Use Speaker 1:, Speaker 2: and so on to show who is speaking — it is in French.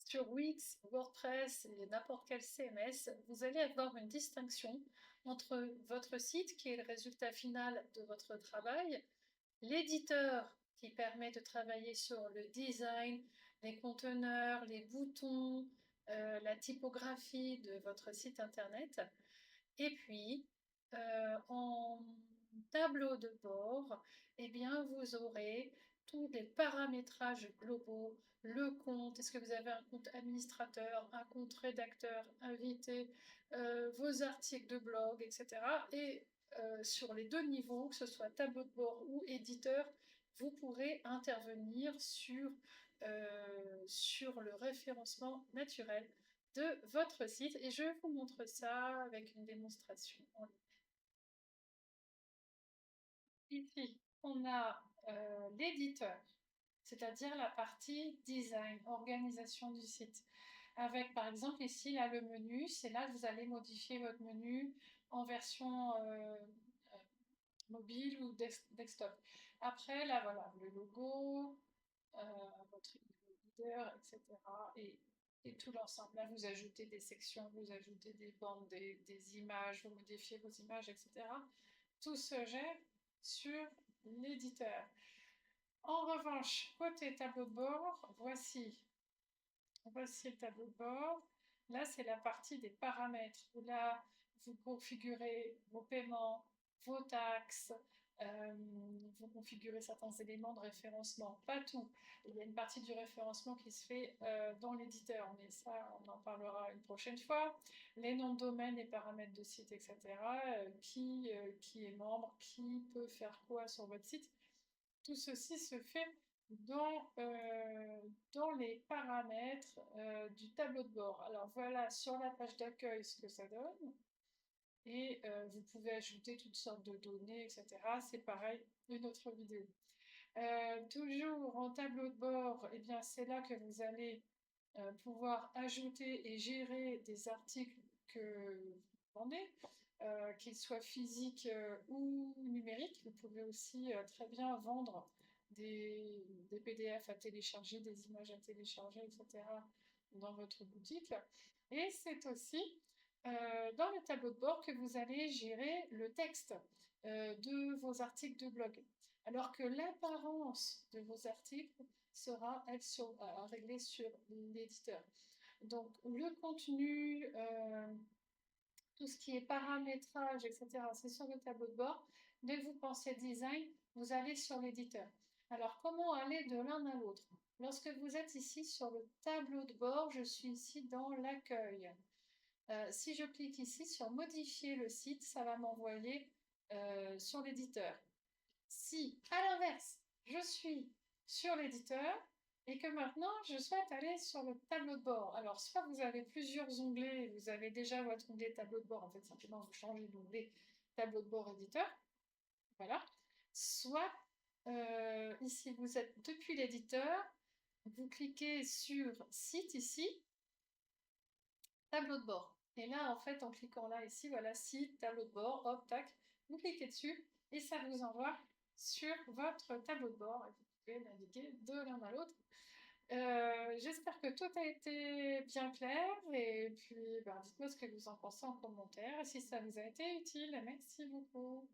Speaker 1: Sur Wix, WordPress et n'importe quel CMS, vous allez avoir une distinction entre votre site, qui est le résultat final de votre travail, l'éditeur qui permet de travailler sur le design, les conteneurs, les boutons, la typographie de votre site internet, et puis en tableau de bord, eh bien, vous aurez tous les paramétrages globaux, le compte, est-ce que vous avez un compte administrateur, un compte rédacteur, invité, vos articles de blog, etc. Et sur les deux niveaux, que ce soit tableau de bord ou éditeur, vous pourrez intervenir sur le référencement naturel de votre site. Et je vous montre ça avec une démonstration en ligne. Ici, on a l'éditeur, c'est-à-dire la partie design, organisation du site. Avec par exemple ici là le menu, c'est là que vous allez modifier votre menu en version mobile ou desktop. Après là voilà, le logo, votre leader, etc. Et tout l'ensemble. Là vous ajoutez des sections, vous ajoutez des bandes, des images, vous modifiez vos images, etc. Tout se gère sur l'éditeur. En revanche, côté tableau de bord, voici le tableau de bord. Là, c'est la partie des paramètres. Là, vous configurez vos paiements, vos taxes, euh, vous configurez certains éléments de référencement. Pas tout. Il y a une partie du référencement qui se fait dans l'éditeur, mais ça, on en parlera une prochaine fois. Les noms de domaine, les paramètres de site, etc. Qui est membre, qui peut faire quoi sur votre site. Tout ceci se fait dans les paramètres du tableau de bord. Alors voilà sur la page d'accueil ce que ça donne. Et vous pouvez ajouter toutes sortes de données, etc. C'est pareil, une autre vidéo. Toujours en tableau de bord, eh bien, c'est là que vous allez pouvoir ajouter et gérer des articles que vous vendez, qu'ils soient physiques ou numériques. Vous pouvez aussi très bien vendre des PDF à télécharger, des images à télécharger, etc. dans votre boutique. Et c'est aussi dans le tableau de bord que vous allez gérer le texte de vos articles de blog. Alors que l'apparence de vos articles sera, elle, réglée sur l'éditeur. Donc, le contenu, tout ce qui est paramétrage, etc., c'est sur le tableau de bord. Dès que vous pensez design, vous allez sur l'éditeur. Alors, comment aller de l'un à l'autre? Lorsque vous êtes ici sur le tableau de bord, je suis ici dans l'accueil. Si je clique ici sur modifier le site, ça va m'envoyer sur l'éditeur. Si, à l'inverse, je suis sur l'éditeur et que maintenant je souhaite aller sur le tableau de bord, alors soit vous avez plusieurs onglets, vous avez déjà votre onglet tableau de bord, en fait simplement vous changez d'onglet tableau de bord éditeur, voilà, soit ici vous êtes depuis l'éditeur, vous cliquez sur site ici, tableau de bord. Et là, en fait, en cliquant là, ici, voilà, site, tableau de bord, hop, tac, vous cliquez dessus et ça vous envoie sur votre tableau de bord. Et vous pouvez naviguer de l'un à l'autre. J'espère que tout a été bien clair et puis ben, dites-moi ce que vous en pensez en commentaire et si ça vous a été utile. Merci beaucoup.